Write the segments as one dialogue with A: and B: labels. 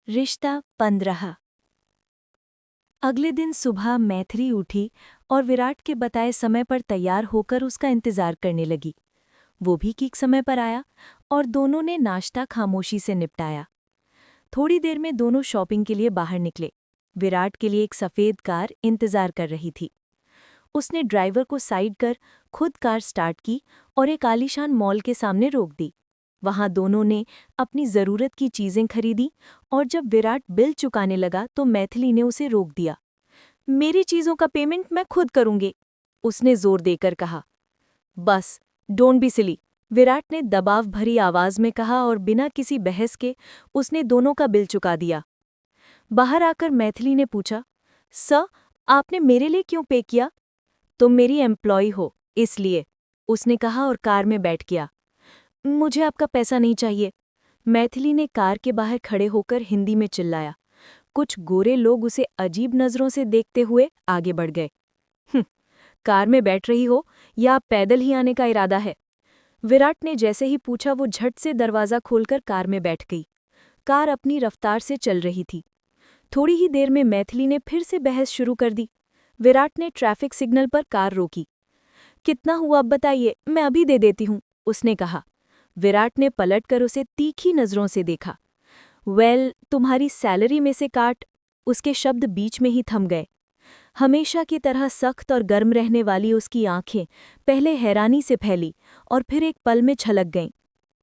A: रिश्ता 15। अगले दिन सुबह मैथिली उठी और विराट के बताए समय पर तैयार होकर उसका इंतजार करने लगी। वो भी ठीक समय पर आया और दोनों ने नाश्ता खामोशी से निपटाया। थोड़ी देर में दोनों शॉपिंग के लिए बाहर निकले। विराट के लिए एक सफ़ेद कार इंतजार कर रही थी। उसने ड्राइवर को साइड कर खुद कार स्टार्ट की और एक आलीशान मॉल के सामने रोक दी। वहां दोनों ने अपनी ज़रूरत की चीज़ें खरीदी और जब विराट बिल चुकाने लगा तो मैथिली ने उसे रोक दिया। मेरी चीज़ों का पेमेंट मैं खुद करूंगी, उसने जोर देकर कहा। बस, डोंट बी सिली, विराट ने दबाव भरी आवाज़ में कहा और बिना किसी बहस के उसने दोनों का बिल चुका दिया। बाहर आकर मैथिली ने पूछा, सर, आपने मेरे लिए क्यों पे किया? तुम मेरी एम्प्लॉय हो, इसलिए, उसने कहा और कार में बैठ गया। मुझे आपका पैसा नहीं चाहिए, मैथिली ने कार के बाहर खड़े होकर हिंदी में चिल्लाया। कुछ गोरे लोग उसे अजीब नज़रों से देखते हुए आगे बढ़ गए। कार में बैठ रही हो या पैदल ही आने का इरादा है? विराट ने जैसे ही पूछा वो झट से दरवाज़ा खोलकर कार में बैठ गई। कार अपनी रफ्तार से चल रही थी। थोड़ी ही देर में मैथिली ने फिर से बहस शुरू कर दी। विराट ने ट्रैफिक सिग्नल पर कार रोकी। कितना हुआ अब बताइए, मैं अभी दे देती हूँ, उसने कहा। विराट ने पलटकर उसे तीखी नज़रों से देखा। तुम्हारी सैलरी में से काट, उसके शब्द बीच में ही थम गए। हमेशा की तरह सख्त और गर्म रहने वाली उसकी आंखें पहले हैरानी से फैली और फिर एक पल में छलक गईं।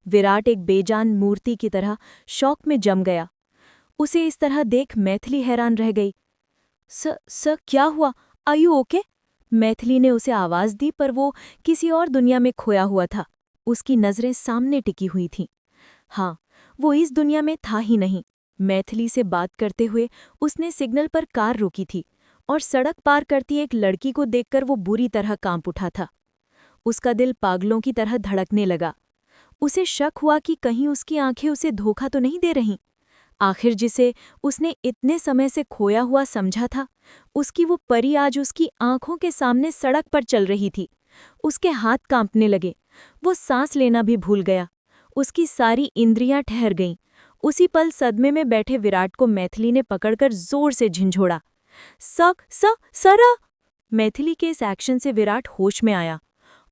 A: विराट एक बेजान मूर्ति की तरह शौक में जम गया। उसे इस तरह देख मैथिली हैरान रह गई। सर, क्या हुआ? Are you okay? मैथिली ने उसे आवाज़ दी पर वो किसी और दुनिया में खोया हुआ था। उसकी नज़रें सामने टिकी हुई थीं। हाँ, वो इस दुनिया में था ही नहीं। मैथिली से बात करते हुए उसने सिग्नल पर कार रोकी थी और सड़क पार करती एक लड़की को देखकर वो बुरी तरह कांप उठा था। उसका दिल पागलों की तरह धड़कने लगा। उसे शक हुआ कि कहीं उसकी आंखें उसे धोखा तो नहीं दे रहीं। आखिर जिसे उसने इतने समय से खोया हुआ समझा था, उसकी वो परी आज उसकी आंखों के सामने सड़क पर चल रही थी। उसके हाथ कांपने लगे। वो सांस लेना भी भूल गया। उसकी सारी इंद्रियां ठहर गईं। उसी पल सदमे में बैठे विराट को मैथिली ने पकड़कर जोर से झिंझोड़ा। सरा! मैथिली के इस एक्शन से विराट होश में आया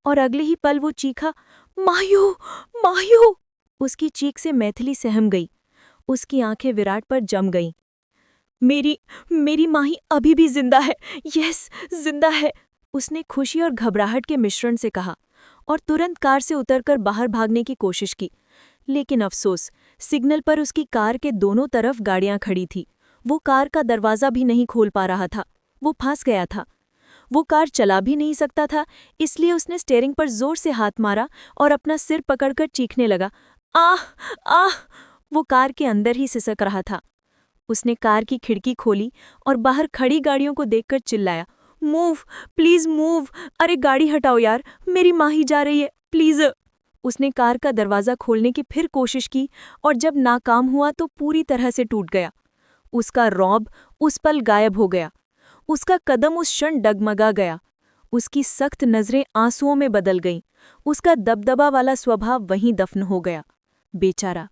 A: और अगले ही पल वो चीखा, मायू, मायू! उसकी चीख से मैथिली सहम गई। उसकी आंखें विराट पर जम गईं। मेरी माही अभी भी जिंदा है, यस, जिंदा है, उसने खुशी और घबराहट के मिश्रण से कहा और तुरंत कार से उतरकर बाहर भागने की कोशिश की। लेकिन अफसोस, सिग्नल पर उसकी कार के दोनों तरफ गाड़ियां खड़ी थी। वो कार का दरवाज़ा भी नहीं खोल पा रहा था। वो फंस गया था। वो कार चला भी नहीं सकता था, इसलिए उसने स्टीयरिंग पर जोर से हाथ मारा और अपना सिर पकड़कर चीखने लगा, आह! आह! वो कार के अंदर ही सिसक रहा था। उसने कार की खिड़की खोली और बाहर खड़ी गाड़ियों को देखकर चिल्लाया, मूव, प्लीज मूव! अरे गाड़ी हटाओ यार, मेरी माही जा रही है, प्लीज! उसने कार का दरवाज़ा खोलने की फिर कोशिश की और जब नाकाम हुआ तो पूरी तरह से टूट गया। उसका रौब उस पल गायब हो गया। उसका कदम उस क्षण डगमगा गया। उसकी सख्त नज़रें आंसुओं में बदल गईं। उसका दबदबा वाला स्वभाव वहीं दफन हो गया। बेचारा,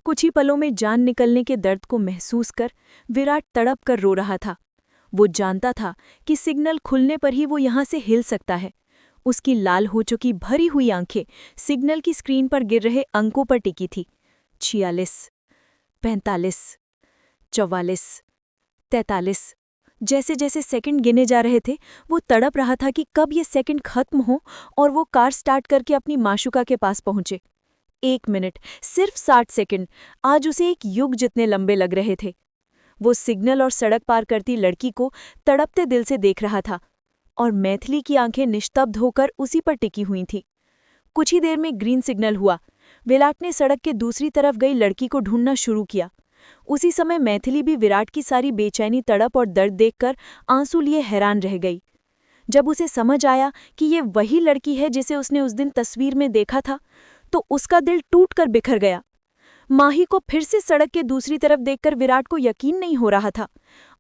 A: कुछ ही पलों में जान निकलने के दर्द को महसूस कर विराट तड़प कर रो रहा था। वो जानता था कि सिग्नल खुलने पर ही वो यहाँ से हिल सकता है। उसकी लाल हो चुकी भरी हुई आंखें सिग्नल की स्क्रीन पर गिर रहे अंकों पर टिकी थी। 46, 45, 44, 43। जैसे जैसे सेकंड गिने जा रहे थे, वो तड़प रहा था कि कब ये सेकंड खत्म हो और वो कार स्टार्ट करके अपनी माशुका के पास पहुंचे। 1 मिनट, सिर्फ 60 सेकंड, आज उसे एक युग जितने लंबे लग रहे थे। वो सिग्नल और सड़क पार करती लड़की को तड़पते दिल से देख रहा था और मैथिली की आंखें निस्तब्ध होकर उसी पर टिकी हुई थीं। कुछ ही देर में ग्रीन सिग्नल हुआ। विराट ने सड़क के दूसरी तरफ गई लड़की को ढूंढना शुरू किया। उसी समय मैथिली भी विराट की सारी बेचैनी, तड़प और दर्द देखकर आंसू लिए हैरान रह गई। जब उसे समझ आया कि ये वही लड़की है जिसे उसने उस दिन तस्वीर में देखा था, तो उसका दिल टूटकर बिखर गया। माही को फिर से सड़क के दूसरी तरफ देखकर विराट को यकीन नहीं हो रहा था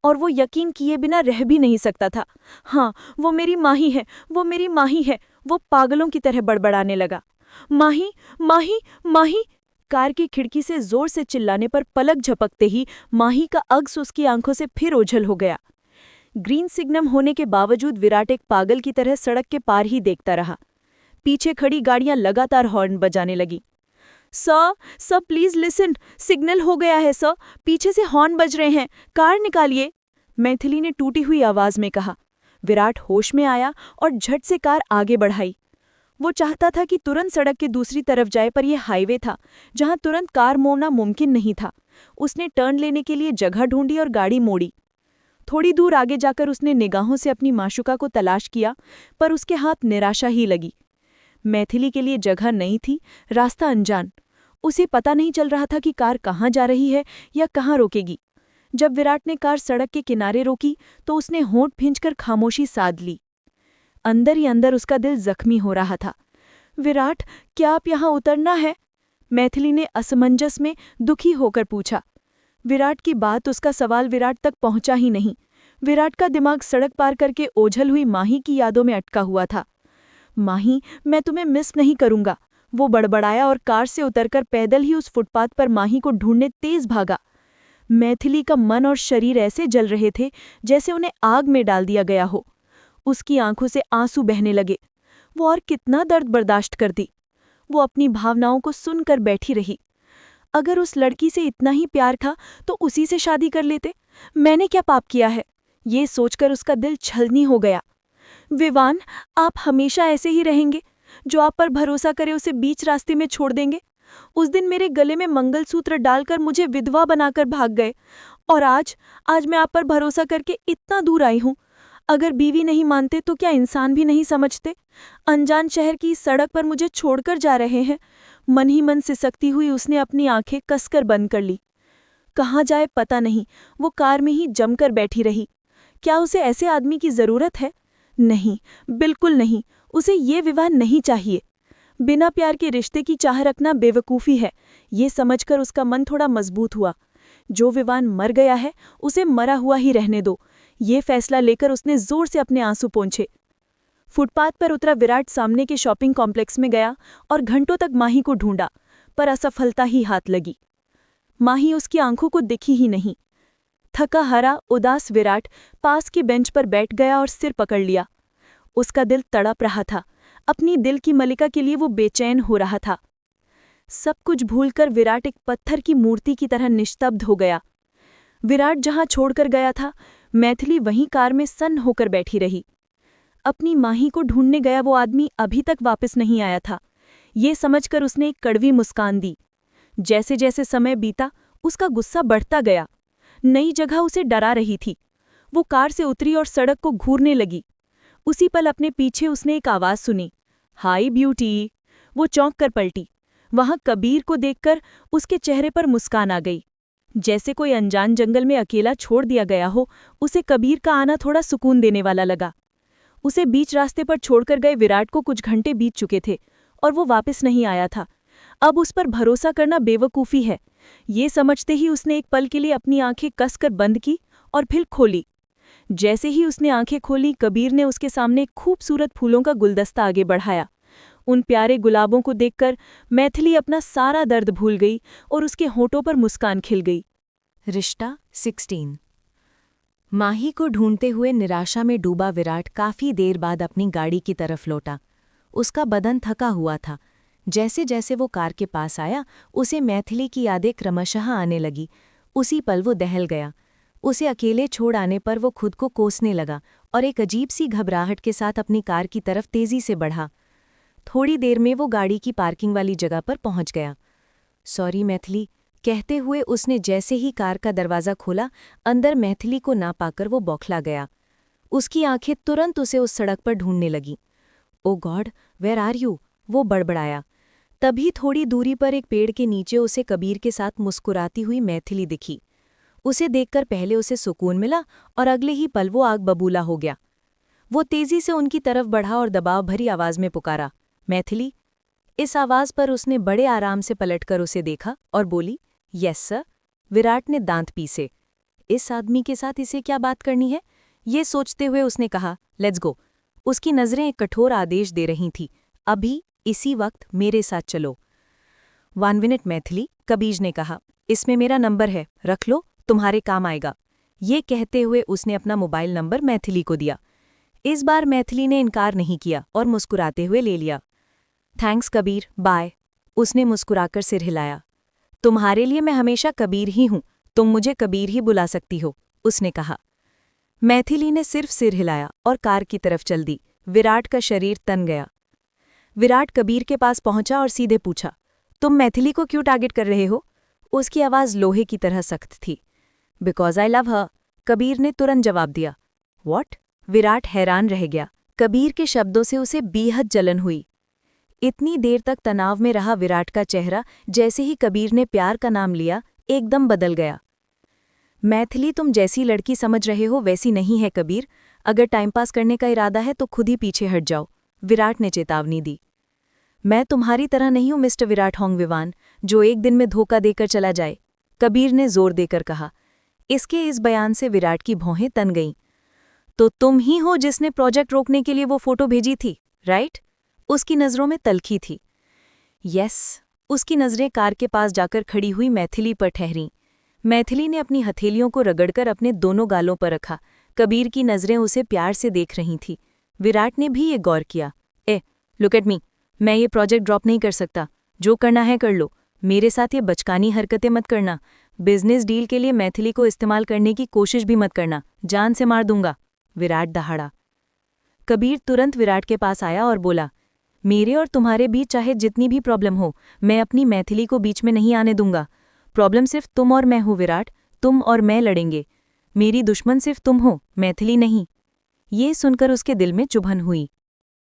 A: और वो यकीन किए बिना रह भी नहीं सकता था। हाँ, वो मेरी माही है, वो मेरी माही है, वो पागलों की तरह बड़बड़ाने लगा। माही, माही, माही! कार की खिड़की से जोर से चिल्लाने पर पलक झपकते ही माही का अक्स उसकी आंखों से फिर ओझल हो गया। ग्रीन सिग्नल होने के बावजूद विराट एक पागल की तरह सड़क के पार ही देखता रहा। पीछे खड़ी गाड़ियां लगातार हॉर्न बजाने लगी। सर प्लीज लिसन, सिग्नल हो गया है सर, पीछे से हॉर्न बज रहे हैं, कार निकालिए, मैथिली ने टूटी हुई आवाज में कहा। विराट होश में आया और झट से कार आगे बढ़ाई। वो चाहता था कि तुरंत सड़क के दूसरी तरफ जाए, पर यह हाईवे था जहां तुरंत कार मोड़ना मुमकिन नहीं था। उसने टर्न लेने के लिए जगह ढूंढी और गाड़ी मोड़ी। थोड़ी दूर आगे जाकर उसने निगाहों से अपनी माशुका को तलाश किया, पर उसके हाथ निराशा ही लगी। मैथिली के लिए जगह नहीं थी, रास्ता अनजान। उसे पता नहीं चल रहा था कि कार कहाँ जा रही है या कहाँ रोकेगी। जब विराट ने कार सड़क के किनारे रोकी तो उसने होंठ भींचकर खामोशी साध ली। अंदर ही अंदर उसका दिल जख्मी हो रहा था। विराट, क्या आप यहाँ उतरना है? मैथिली ने असमंजस में दुखी होकर पूछा। विराट की बात, उसका सवाल विराट तक पहुंचा ही नहीं। विराट का दिमाग सड़क पार करके ओझल हुई माही की यादों में अटका हुआ था। माही, मैं तुम्हें मिस नहीं करूंगा, वो बड़बड़ाया और कार से उतरकर पैदल ही उस फुटपाथ पर माही को ढूंढने तेज भागा। मैथिली का मन और शरीर ऐसे जल रहे थे जैसे उन्हें आग में डाल दिया गया हो। उसकी आंखों से आंसू बहने लगे। वो और कितना दर्द बर्दाश्त करती। वो अपनी भावनाओं को सुनकर बैठी रही। अगर उस लड़की से इतना ही प्यार था तो उसी से शादी कर लेते। मैंने क्या पाप किया है? ये सोचकर उसका दिल छलनी हो गया। विवान, आप हमेशा ऐसे ही रहेंगे? जो आप पर भरोसा करे उसे बीच रास्ते में छोड़ देंगे? उस दिन मेरे गले में मंगलसूत्र डालकर मुझे विधवा बनाकर भाग गए, और आज मैं आप पर भरोसा करके इतना दूर आई हूँ। अगर बीवी नहीं मानते तो क्या इंसान भी नहीं समझते? अनजान शहर की सड़क पर मुझे छोड़कर जा रहे हैं। मन ही मन सिसकती हुई उसने अपनी आंखें कसकर बंद कर ली। कहाँ जाए पता नहीं, वो कार में ही जमकर बैठी रही। क्या उसे ऐसे आदमी की जरूरत है? नहीं, बिल्कुल नहीं। उसे ये विवाह नहीं चाहिए। बिना प्यार के रिश्ते की चाह रखना बेवकूफ़ी है, ये समझकर उसका मन थोड़ा मजबूत हुआ। जो विवान मर गया है उसे मरा हुआ ही रहने दो, ये फैसला लेकर उसने जोर से अपने आंसू पोंछे। फुटपाथ पर उतरा विराट सामने के शॉपिंग कॉम्प्लेक्स में गया और घंटों तक माही को ढूंढा, पर असफलता ही हाथ लगी। माही उसकी आंखों को दिखी ही नहीं। थका हारा उदास विराट पास की बेंच पर बैठ गया और सिर पकड़ लिया। उसका दिल तड़प रहा था। अपनी दिल की मलिका के लिए वो बेचैन हो रहा था। सब कुछ भूलकर विराट एक पत्थर की मूर्ति की तरह निस्तब्ध हो गया। विराट जहां छोड़कर गया था, मैथिली वहीं कार में सन्न होकर बैठी रही। अपनी माही को ढूंढने गया वो आदमी अभी तक वापस नहीं आया था। ये समझकर उसने एक कड़वी मुस्कान दी। जैसे जैसे समय बीता उसका गुस्सा बढ़ता गया। नई जगह उसे डरा रही थी। वो कार से उतरी और सड़क को घूरने लगी। उसी पल अपने पीछे उसने एक आवाज सुनी, हाय ब्यूटी। वो चौंक कर पलटी। वहां कबीर को देखकर उसके चेहरे पर मुस्कान आ गई। जैसे कोई अनजान जंगल में अकेला छोड़ दिया गया हो, उसे कबीर का आना थोड़ा सुकून देने वाला लगा। उसे बीच रास्ते पर छोड़कर गए विराट को कुछ घंटे बीत चुके थे और वो वापस नहीं आया था। अब उस पर भरोसा करना बेवकूफ़ी है। ये समझते ही उसने एक पल के लिए अपनी आंखें कसकर बंद की और फिर खोली। जैसे ही उसने आंखें खोली, कबीर ने उसके सामने खूबसूरत फूलों का गुलदस्ता आगे बढ़ाया। उन प्यारे गुलाबों को देखकर मैथिली अपना सारा दर्द भूल गई और उसके होठों पर मुस्कान खिल गई। रिश्ता 16। माही को ढूंढते हुए निराशा में डूबा विराट काफी देर बाद अपनी गाड़ी की तरफ लौटा। उसका बदन थका हुआ था। जैसे जैसे वो कार के पास आया, उसे मैथिली की यादें क्रमशः आने लगी। उसी पल वो दहल गया। उसे अकेले छोड़ आने पर वो खुद को कोसने लगा और एक अजीब सी घबराहट के साथ अपनी कार की तरफ तेजी से बढ़ा। थोड़ी देर में वो गाड़ी की पार्किंग वाली जगह पर पहुंच गया। सॉरी मैथिली, कहते हुए उसने जैसे ही कार का दरवाज़ा खोला, अंदर मैथिली को ना पाकर वो बौखला गया। उसकी आंखें तुरंत उसे उस सड़क पर ढूंढने लगीं। ओ गॉड, वेयर आर यू? वो बड़बड़ाया। तभी थोड़ी दूरी पर एक पेड़ के नीचे उसे कबीर के साथ मुस्कुराती हुई मैथिली दिखी। उसे देखकर पहले उसे सुकून मिला और अगले ही पल वो आग बबूला हो गया। वो तेजी से उनकी तरफ बढ़ा और दबाव भरी आवाज में पुकारा, मैथिली। इस आवाज पर उसने बड़े आराम से पलटकर उसे देखा और बोली, यस सर। विराट ने दांत पीसे। इस आदमी के साथ इसे क्या बात करनी है, ये सोचते हुए उसने कहा, लेट्स गो। उसकी नजरें एक कठोर आदेश दे रही थीं, अभी इसी वक्त मेरे साथ चलो। 1 मिनट मैथिली, कबीर ने कहा, इसमें मेरा नंबर है, रख लो, तुम्हारे काम आएगा। ये कहते हुए उसने अपना मोबाइल नंबर मैथिली को दिया। इस बार मैथिली ने इनकार नहीं किया और मुस्कुराते हुए ले लिया। Thanks Kabir, bye. उसने मुस्कुराकर सिर हिलाया। तुम्हारे लिए मैं हमेशा कबीर ही हूं, तुम मुझे कबीर ही बुला सकती हो, उसने कहा। मैथिली ने सिर्फ सिर हिलाया और कार की तरफ चल दी। विराट का शरीर तन गया। विराट कबीर के पास पहुंचा और सीधे पूछा, तुम मैथिली को क्यों टारगेट कर रहे हो? उसकी आवाज़ लोहे की तरह सख्त थी। बिकॉज आई लव हर, कबीर ने तुरंत जवाब दिया। व्हाट? विराट हैरान रह गया। कबीर के शब्दों से उसे बेहद जलन हुई। इतनी देर तक तनाव में रहा विराट का चेहरा जैसे ही कबीर ने प्यार का नाम लिया एकदम बदल गया। मैथिली तुम जैसी लड़की समझ रहे हो वैसी नहीं है कबीर, अगर टाइम पास करने का इरादा है तो खुद ही पीछे हट जाओ, विराट ने चेतावनी दी। मैं तुम्हारी तरह नहीं हूं मिस्टर विराट होंगविवान, जो एक दिन में धोखा देकर चला जाए, कबीर ने जोर देकर कहा। इसके इस बयान से विराट की भौहें तन गईं। तो तुम ही हो जिसने प्रोजेक्ट रोकने के लिए वो फोटो भेजी थी, राइट? उसकी नज़रों में तल्खी थी। यस। उसकी नज़रें कार के पास जाकर खड़ी हुई मैथिली पर ठहरीं। मैथिली ने अपनी हथेलियों को रगड़कर अपने दोनों गालों पर रखा। कबीर की नज़रें उसे प्यार से देख रही थीं। विराट ने भी ये गौर किया। लुक एट मी, मैं ये प्रोजेक्ट ड्रॉप नहीं कर सकता, जो करना है कर लो, मेरे साथ ये बचकानी हरकतें मत करना। बिजनेस डील के लिए मैथिली को इस्तेमाल करने की कोशिश भी मत करना, जान से मार दूंगा, विराट दहाड़ा। कबीर तुरंत विराट के पास आया और बोला, मेरे और तुम्हारे बीच चाहे जितनी भी प्रॉब्लम हो, मैं अपनी मैथिली को बीच में नहीं आने दूंगा। प्रॉब्लम सिर्फ तुम और मैं हो विराट, तुम और मैं लड़ेंगे। मेरी दुश्मन सिर्फ तुम हो, मैथिली नहीं। ये सुनकर उसके दिल में चुभन हुई।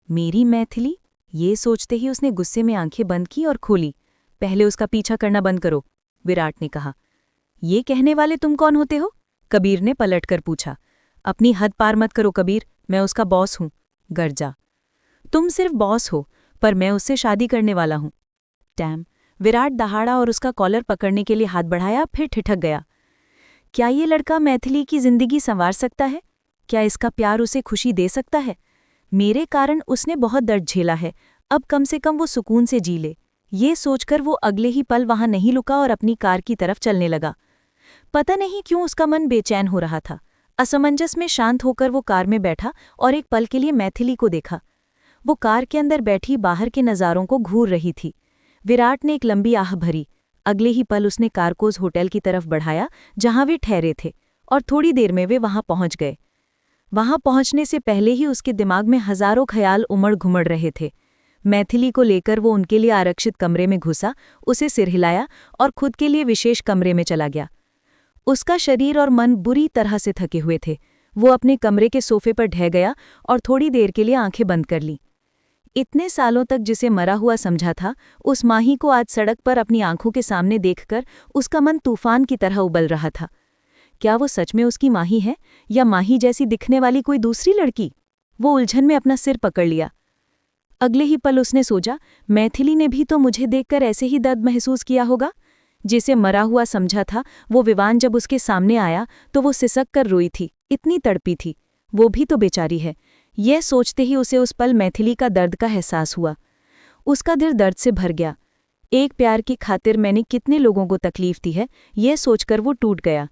A: मेरी मैथिली? ये सोचते ही उसने गुस्से में आंखें बंद की और खोली। पहले उसका पीछा करना बंद करो, विराट ने कहा। ये कहने वाले तुम कौन होते हो? कबीर ने पलटकर पूछा। अपनी हद पार मत करो कबीर, मैं उसका बॉस हूं, गर्जा। तुम सिर्फ बॉस हो, पर मैं उससे शादी करने वाला हूं। डैम, विराट दहाड़ा और उसका कॉलर पकड़ने के लिए हाथ बढ़ाया, फिर ठिठक गया। क्या ये लड़का मैथिली की जिंदगी संवार सकता है? क्या इसका प्यार उसे खुशी दे सकता है? मेरे कारण उसने बहुत दर्द झेला है, अब कम से कम वो सुकून से जी ले। ये सोचकर वो अगले ही पल वहां नहीं लुका और अपनी कार की तरफ चलने लगा। पता नहीं क्यों उसका मन बेचैन हो रहा था। असमंजस में शांत होकर वो कार में बैठा और एक पल के लिए मैथिली को देखा। वो कार के अंदर बैठी बाहर के नज़ारों को घूर रही थी। विराट ने एक लंबी आह भरी। अगले ही पल उसने कार को उस होटल की तरफ बढ़ाया जहां वे ठहरे थे, और थोड़ी देर में वे वहां पहुंच गए। वहां पहुंचने से पहले ही उसके दिमाग में हजारों ख्याल उमड़ घुमड़ रहे थे। मैथिली को लेकर वो उनके लिए आरक्षित कमरे में घुसा, उसे सिर हिलाया और खुद के लिए विशेष कमरे में चला गया। उसका शरीर और मन बुरी तरह से थके हुए थे। वो अपने कमरे के सोफे पर ढह गया और थोड़ी देर के लिए आंखें बंद कर ली। इतने सालों तक जिसे मरा हुआ समझा था, उस माही को आज सड़क पर अपनी आंखों के सामने देखकर उसका मन तूफान की तरह उबल रहा था। क्या वो सच में उसकी माही है, या माही जैसी दिखने वाली कोई दूसरी लड़की? वो उलझन में अपना सिर पकड़ लिया। अगले ही पल उसने सोचा, मैथिली ने भी तो मुझे देखकर ऐसे ही दर्द महसूस किया होगा। जिसे मरा हुआ समझा था, वो विवान जब उसके सामने आया तो वो सिसक कर रोई थी, इतनी तड़पी थी। वो भी तो बेचारी है। यह सोचते ही उसे उस पल मैथिली का दर्द का एहसास हुआ। उसका दिल दर्द से भर गया। एक प्यार की खातिर मैंने कितने लोगों को तकलीफ दी है, यह सोचकर वो टूट गया।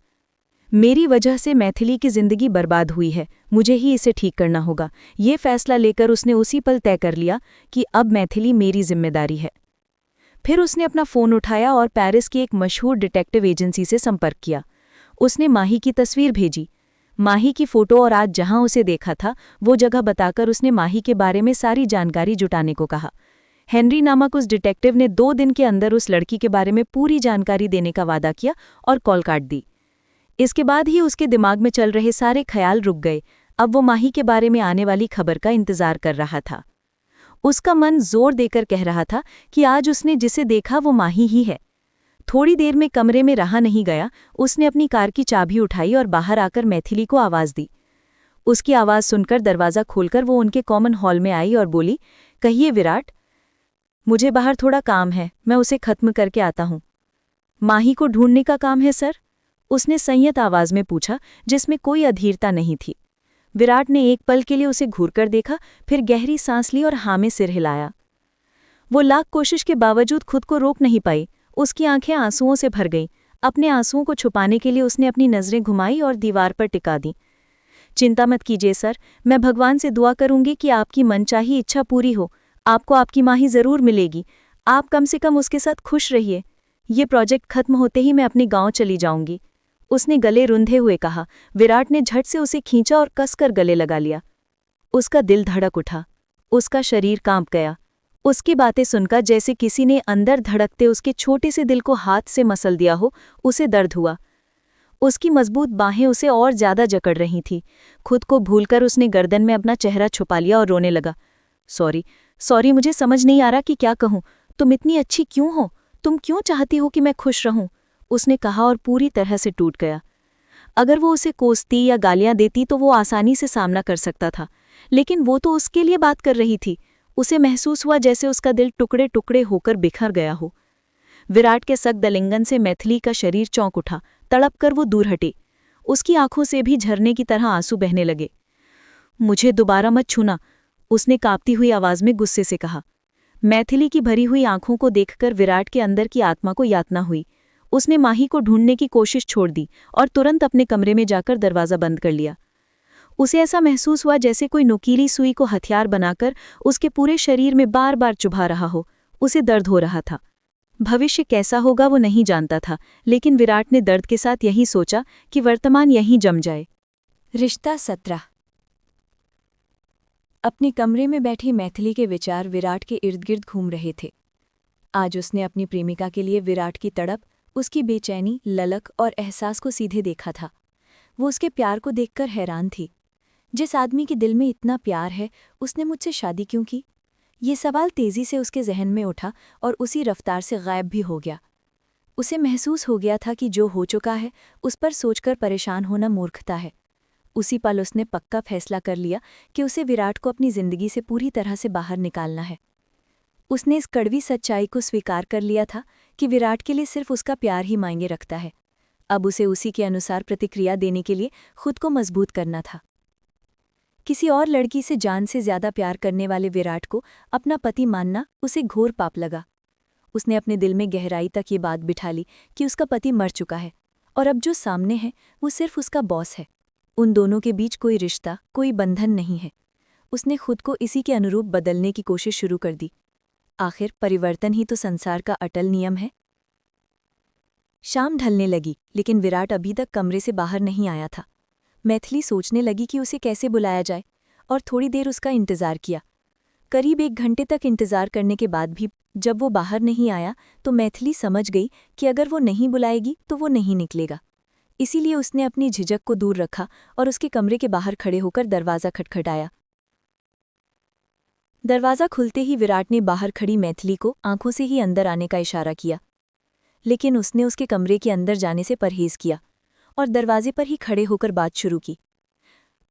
A: मेरी वजह से मैथिली की जिंदगी बर्बाद हुई है, मुझे ही इसे ठीक करना होगा। ये फैसला लेकर उसने उसी पल तय कर लिया कि अब मैथिली मेरी जिम्मेदारी है। फिर उसने अपना फ़ोन उठाया और पेरिस की एक मशहूर डिटेक्टिव एजेंसी से संपर्क किया। उसने माही की तस्वीर भेजी, माही की फ़ोटो, और आज जहां उसे देखा था वो जगह बताकर उसने माही के बारे में सारी जानकारी जुटाने को कहा। हेनरी नामक उस डिटेक्टिव ने 2 दिन के अंदर उस लड़की के बारे में पूरी जानकारी देने का वादा किया और कॉल काट दी। इसके बाद ही उसके दिमाग में चल रहे सारे ख्याल रुक गए। अब वो माही के बारे में आने वाली खबर का इंतजार कर रहा था। उसका मन जोर देकर कह रहा था कि आज उसने जिसे देखा वो माही ही है। थोड़ी देर में कमरे में रहा नहीं गया, उसने अपनी कार की चाबी उठाई और बाहर आकर मैथिली को आवाज़ दी। उसकी आवाज़ सुनकर दरवाज़ा खोलकर वो उनके कॉमन हॉल में आई और बोली, कहिए विराट। मुझे बाहर थोड़ा काम है, मैं उसे खत्म करके आता हूँ। माही को ढूंढने का काम है सर? उसने संयत आवाज़ में पूछा, जिसमें कोई अधीरता नहीं थी। विराट ने एक पल के लिए उसे घूरकर देखा, फिर गहरी सांस ली और हाँ में सिर हिलाया। वो लाख कोशिश के बावजूद खुद को रोक नहीं पाई। उसकी आंखें आंसुओं से भर गईं। अपने आंसुओं को छुपाने के लिए उसने अपनी नज़रें घुमाई और दीवार पर टिका दी। चिंता मत कीजिए सर, मैं भगवान से दुआ करूंगी कि आपकी मनचाही इच्छा पूरी हो। आपको आपकी माही ज़रूर मिलेगी। आप कम से कम उसके साथ खुश रहिए। ये प्रोजेक्ट खत्म होते ही मैं अपने गांव चली जाऊंगी, उसने गले रुंधे हुए कहा। विराट ने झट से उसे खींचा और कसकर गले लगा लिया। उसका दिल धड़क उठा, उसका शरीर कांप गया। उसकी बातें सुनकर जैसे किसी ने अंदर धड़कते उसके छोटे से दिल को हाथ से मसल दिया हो, उसे दर्द हुआ। उसकी मजबूत बाहें उसे और ज्यादा जकड़ रही थीं। खुद को भूलकर उसने गर्दन में अपना चेहरा छुपा लिया और रोने लगा। सॉरी, मुझे समझ नहीं आ रहा कि क्या कहूँ। तुम इतनी अच्छी क्यों हो? तुम क्यों चाहती हो कि मैं खुश रहूं? उसने कहा और पूरी तरह से टूट गया। अगर वो उसे कोसती या गालियां देती तो वो आसानी से सामना कर सकता था, लेकिन वो तो उसके लिए बात कर रही थी। उसे महसूस हुआ जैसे उसका दिल टुकड़े टुकड़े होकर बिखर गया हो। विराट के सख्त आलिंगन से मैथिली का शरीर चौंक उठा। तड़प कर वो दूर हटी। उसकी आंखों से भी झरने की तरह आंसू बहने लगे। मुझे दोबारा मत छूना, उसने कांपती हुई आवाज में गुस्से से कहा। मैथिली की भरी हुई आंखों को देखकर विराट के अंदर की आत्मा को यातना हुई। उसने माही को ढूंढने की कोशिश छोड़ दी और तुरंत अपने कमरे में जाकर दरवाज़ा बंद कर लिया। उसे ऐसा महसूस हुआ जैसे कोई नुकीली सुई को हथियार बनाकर उसके पूरे शरीर में बार बार चुभा रहा हो। उसे दर्द हो रहा था। भविष्य कैसा होगा वो नहीं जानता था, लेकिन विराट ने दर्द के साथ यही सोचा कि वर्तमान यहीं जम जाए।
B: रिश्ता 17। अपने कमरे में बैठी मैथिली के विचार विराट के इर्द गिर्द घूम रहे थे। आज उसने अपनी प्रेमिका के लिए विराट की तड़प, उसकी बेचैनी, ललक और एहसास को सीधे देखा था। वो उसके प्यार को देखकर हैरान थी। जिस आदमी के दिल में इतना प्यार है, उसने मुझसे शादी क्यों की? ये सवाल तेजी से उसके जहन में उठा और उसी रफ्तार से गायब भी हो गया। उसे महसूस हो गया था कि जो हो चुका है उस पर सोचकर परेशान होना मूर्खता है। उसी पल उसने पक्का फैसला कर लिया कि उसे विराट को अपनी जिंदगी से पूरी तरह से बाहर निकालना है। उसने इस कड़वी सच्चाई को स्वीकार कर लिया था कि विराट के लिए सिर्फ उसका प्यार ही मायने रखता है। अब उसे उसी के अनुसार प्रतिक्रिया देने के लिए खुद को मजबूत करना था। किसी और लड़की से जान से ज्यादा प्यार करने वाले विराट को अपना पति मानना उसे घोर पाप लगा। उसने अपने दिल में गहराई तक ये बात बिठा ली कि उसका पति मर चुका है और अब जो सामने है वो सिर्फ उसका बॉस है। उन दोनों के बीच कोई रिश्ता, कोई बंधन नहीं है। उसने खुद को इसी के अनुरूप बदलने की कोशिश शुरू कर दी। आखिर परिवर्तन ही तो संसार का अटल नियम है। शाम ढलने लगी, लेकिन विराट अभी तक कमरे से बाहर नहीं आया था। मैथिली सोचने लगी कि उसे कैसे बुलाया जाए और थोड़ी देर उसका इंतजार किया। करीब 1 घंटे तक इंतजार करने के बाद भी जब वो बाहर नहीं आया तो मैथिली समझ गई कि अगर वो नहीं बुलाएगी तो वो नहीं निकलेगा। इसीलिए उसने अपनी झिझक को दूर रखा और उसके कमरे के बाहर खड़े होकर दरवाज़ा खटखटाया। दरवाज़ा खुलते ही विराट ने बाहर खड़ी मैथिली को आंखों से ही अंदर आने का इशारा किया, लेकिन उसने उसके कमरे के अंदर जाने से परहेज किया और दरवाजे पर ही खड़े होकर बात शुरू की।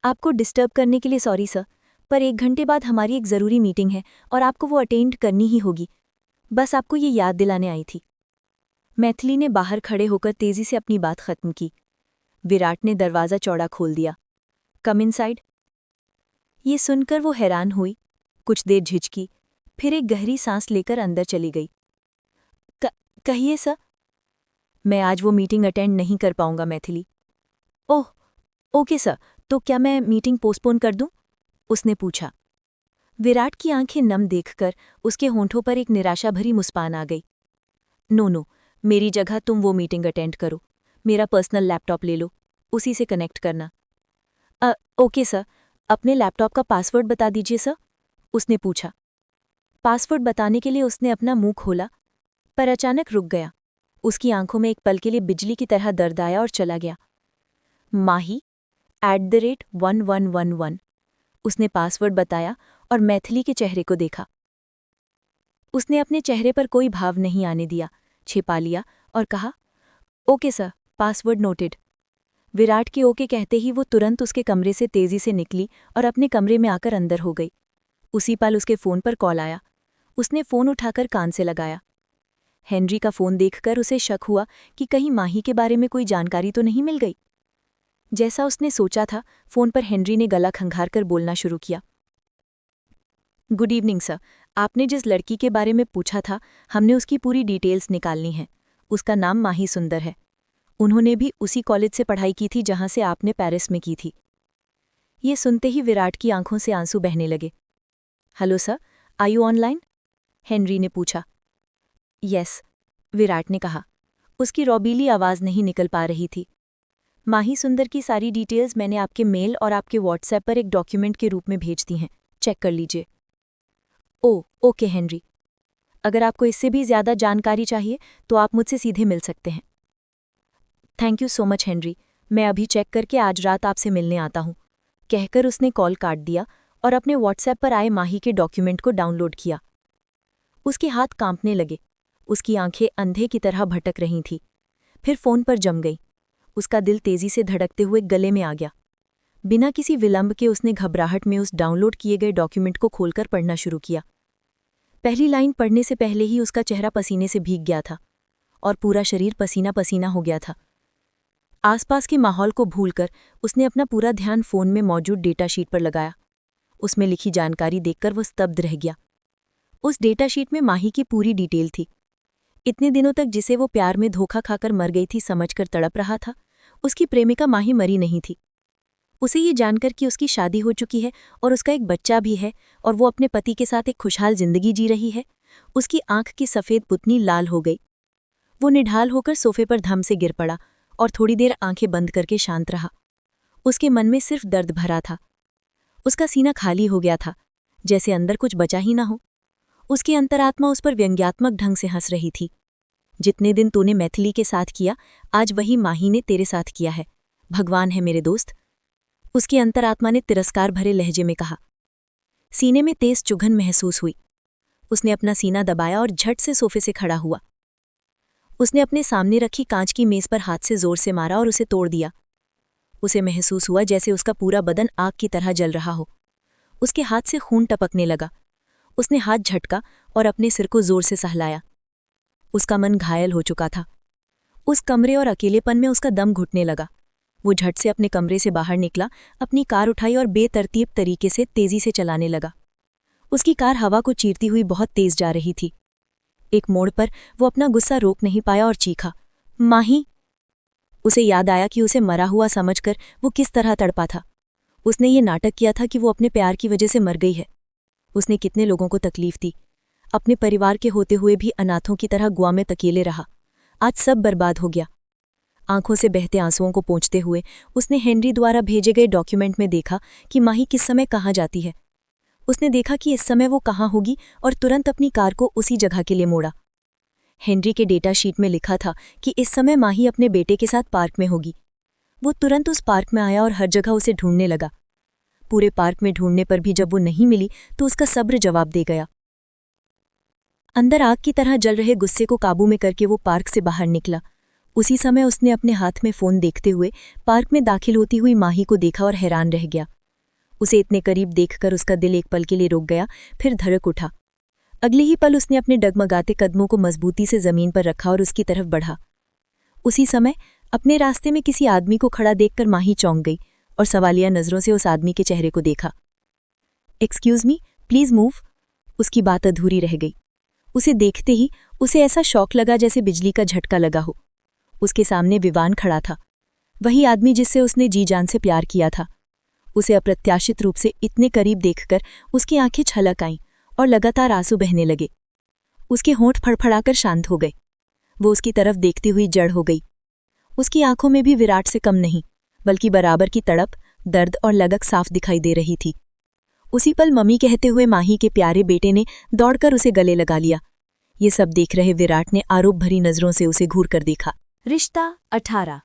B: आपको डिस्टर्ब करने के लिए सॉरी सर, पर 1 घंटे बाद हमारी एक ज़रूरी मीटिंग है और आपको वो अटेंड करनी ही होगी। बस आपको ये याद दिलाने आई थी। मैथिली ने बाहर खड़े होकर तेजी से अपनी बात खत्म की। विराट ने दरवाज़ा चौड़ा खोल दिया। Come inside. ये सुनकर वो हैरान हुई, कुछ देर झिझकी, फिर एक गहरी सांस लेकर अंदर चली गई। कहिए सर। मैं आज वो मीटिंग अटेंड नहीं कर पाऊंगा मैथिली। ओह, ओके सर, तो क्या मैं मीटिंग पोस्टपोन कर दूं? उसने पूछा। विराट की आंखें नम देखकर उसके होंठों पर एक निराशा भरी मुस्कान आ गई। नो, मेरी जगह तुम वो मीटिंग अटेंड करो। मेरा पर्सनल लैपटॉप ले लो, उसी से कनेक्ट करना। ओके सर, अपने लैपटॉप का पासवर्ड बता दीजिए सर, उसने पूछा। पासवर्ड बताने के लिए उसने अपना मुंह खोला, पर अचानक रुक गया। उसकी आंखों में एक पल के लिए बिजली की तरह दर्द आया और चला गया। माही @1111, उसने पासवर्ड बताया और मैथिली के चेहरे को देखा। उसने अपने चेहरे पर कोई भाव नहीं आने दिया, छिपा लिया और कहा, okay sir, password noted. Virat के ओके कहते ही वो तुरंत उसके कमरे से तेजी से निकली और अपने कमरे में आकर अंदर हो गई। उसी पल उसके फ़ोन पर कॉल आया। उसने फ़ोन उठाकर कान से लगाया। हेनरी का फ़ोन देखकर उसे शक हुआ कि कहीं माही के बारे में कोई जानकारी तो नहीं मिल गई। जैसा उसने सोचा था, फ़ोन पर हेनरी ने गला खंगार कर बोलना शुरू किया। गुड इवनिंग सर,
A: आपने जिस लड़की के बारे में पूछा था, हमने उसकी पूरी डिटेल्स निकालनी है। उसका नाम माही सुंदर है। उन्होंने भी उसी कॉलेज से पढ़ाई की थी जहां से आपने पेरिस में की थी। ये सुनते ही विराट की आंखों से आंसू बहने लगे। Hello sir, are you online? Henry ने पूछा। यस, विराट ने कहा। उसकी रौबीली आवाज़ नहीं निकल पा रही थी। माही सुंदर की सारी डिटेल्स मैंने आपके मेल और आपके व्हाट्सएप पर एक डॉक्यूमेंट के रूप में भेज दी हैं, चेक कर लीजिए। ओके हेनरी, अगर आपको इससे भी ज़्यादा जानकारी चाहिए तो आप मुझसे सीधे मिल सकते हैं। Thank you so much Henry, मैं अभी चेक करके आज रात आपसे मिलने आता हूँ, कहकर उसने कॉल काट दिया और अपने व्हाट्सएप पर आए माही के डॉक्यूमेंट को डाउनलोड किया। उसके हाथ कांपने लगे, उसकी आंखें अंधे की तरह भटक रही थीं। फिर फ़ोन पर जम गई। उसका दिल तेज़ी से धड़कते हुए गले में आ गया। बिना किसी विलंब के उसने घबराहट में उस डाउनलोड किए गए डॉक्यूमेंट को खोलकर पढ़ना शुरू किया। पहली लाइन पढ़ने से पहले ही उसका चेहरा पसीने से भीग गया था और पूरा शरीर पसीना पसीना हो गया था। आसपास के माहौल को भूलकर उसने अपना पूरा ध्यान फ़ोन में मौजूद डेटा शीट पर लगाया। उसमें लिखी जानकारी देखकर वो स्तब्ध रह गया। उस डेटा शीट में माही की पूरी डिटेल थी। इतने दिनों तक जिसे वो प्यार में धोखा खाकर मर गई थी समझकर तड़प रहा था, उसकी प्रेमिका माही मरी नहीं थी। उसे ये जानकर कि उसकी शादी हो चुकी है और उसका एक बच्चा भी है और वो अपने पति के साथ एक खुशहाल जिंदगी जी रही है, उसकी आंख की सफ़ेद पुतनी लाल हो गई। वो निढाल होकर सोफे पर धम से गिर पड़ा और थोड़ी देर आंखें बंद करके शांत रहा। उसके मन में सिर्फ दर्द भरा था। उसका सीना खाली हो गया था, जैसे अंदर कुछ बचा ही ना हो। उसकी अंतरात्मा उस पर व्यंग्यात्मक ढंग से हंस रही थी। जितने दिन तूने मैथिली के साथ किया, आज वही माही ने तेरे साथ किया है। भगवान है मेरे दोस्त। उसकी अंतरात्मा ने तिरस्कार भरे लहजे में कहा। सीने में तेज चुभन महसूस हुई। उसने अपना सीना दबाया और झट से सोफे से खड़ा हुआ। उसने अपने सामने रखी कांच की मेज पर हाथ से जोर से मारा और उसे तोड़ दिया। उसे महसूस हुआ जैसे उसका पूरा बदन आग की तरह जल रहा हो। उसके हाथ से खून टपकने लगा। उसने हाथ झटका और अपने सिर को जोर से सहलाया। उसका मन घायल हो चुका था। उस कमरे और अकेलेपन में उसका दम घुटने लगा। वो झट से अपने कमरे से बाहर निकला, अपनी कार उठाई और बेतरतीब तरीके से तेजी से चलाने लगा। उसकी कार हवा को चीरती हुई बहुत तेज जा रही थी। एक मोड़ पर वो अपना गुस्सा रोक नहीं पाया और चीखा, माही। उसे याद आया कि उसे मरा हुआ समझकर वो किस तरह तड़पा था। उसने ये नाटक किया था कि वो अपने प्यार की वजह से मर गई है। उसने कितने लोगों को तकलीफ दी। अपने परिवार के होते हुए भी अनाथों की तरह गुआ में तकेले रहा। आज सब बर्बाद हो गया। आंखों से बहते आंसुओं को पोंछते हुए उसने हेनरी द्वारा भेजे गए डॉक्यूमेंट में देखा कि माही किस समय कहाँ जाती है। उसने देखा कि इस समय वो कहाँ होगी और तुरंत अपनी कार को उसी जगह के लिए मोड़ा। हेनरी के डेटा शीट में लिखा था कि इस समय माही अपने बेटे के साथ पार्क में होगी। वो तुरंत उस पार्क में आया और हर जगह उसे ढूंढने लगा। पूरे पार्क में ढूंढने पर भी जब वो नहीं मिली तो उसका सब्र जवाब दे गया। अंदर आग की तरह जल रहे गुस्से को काबू में करके वो पार्क से बाहर निकला। उसी समय उसने अपने हाथ में फ़ोन देखते हुए पार्क में दाखिल होती हुई माही को देखा और हैरान रह गया। उसे इतने करीब देखकर उसका दिल एक पल के लिए रुक गया, फिर धड़क उठा। अगले ही पल उसने अपने डगमगाते कदमों को मजबूती से ज़मीन पर रखा और उसकी तरफ बढ़ा। उसी समय अपने रास्ते में किसी आदमी को खड़ा देखकर माही चौंक गई और सवालिया नज़रों से उस आदमी के चेहरे को देखा। Excuse me, please move. उसकी बात अधूरी रह गई। उसे देखते ही उसे ऐसा शौक लगा जैसे बिजली का झटका लगा हो। उसके सामने विवान खड़ा था, वही आदमी जिससे उसने जी जान से प्यार किया था। उसे अप्रत्याशित रूप से इतने करीब देखकर उसकी आंखें छलक आईं और लगातार आंसू बहने लगे। उसके होंठ फड़फड़ाकर शांत हो गए। वो उसकी तरफ देखती हुई जड़ हो गई। उसकी आंखों में भी विराट से कम नहीं, बल्कि बराबर की तड़प, दर्द और लगक साफ दिखाई दे रही थी। उसी पल मम्मी कहते हुए माही के प्यारे बेटे ने दौड़कर उसे गले लगा लिया। ये सब देख रहे विराट ने आरोप भरी नजरों से उसे घूर कर देखा।
B: रिश्ता 18।